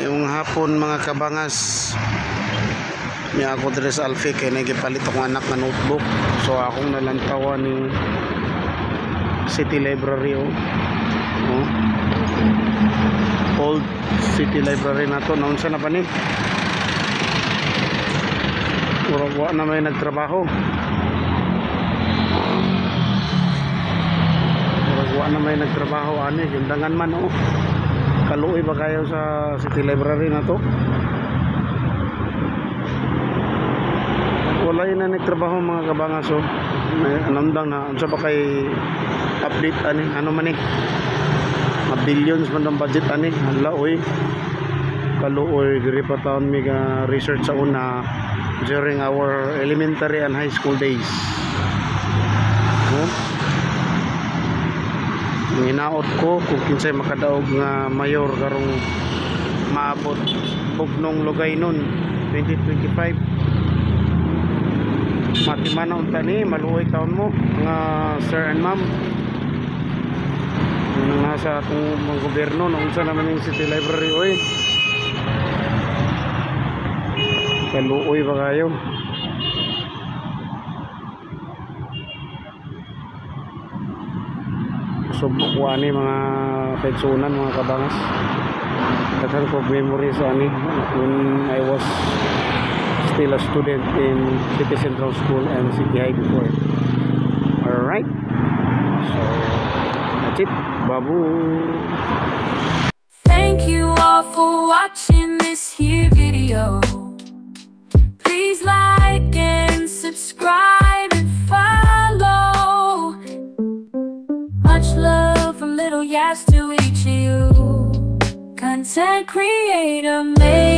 Yung hapon mga kabangas, may ako tres Alfi kay nagipalit akong anak na notebook. So akong nalantawan ni City Library Old City Library na to. Naon sa na pa ni? Wa na may nagtrabaho. Wa na may nagtrabaho ani, gindangan man Kaluoy ba kayo sa City Library na to? Wala na nagtrabaho mga kabangas. Anandang na unsa ba kay update ani, ano man billions man ang budget ani. Hala oy, kaluoy diri pa taon mig research sa una during our elementary and high school days. Hinaot ko kung kinsay makadaog nga mayor karong maabot bugnong lugay nun 2025. Matimana unta ni maluoy taon mo nga sir and ma'am. Nung nasa atong mga gobyerno nung unsa naman yung City Library oy. Kaluoy ba kayo? Subok ko ani mga pensunan mga kabangas. Daghan ko memory sa ani when I was still a student in City Central School and City High before. Alright, so that's it. Babu. Thank you all for watching this here video. Please like and subscribe and follow. Much love from Little Yas to each of you. Content creator made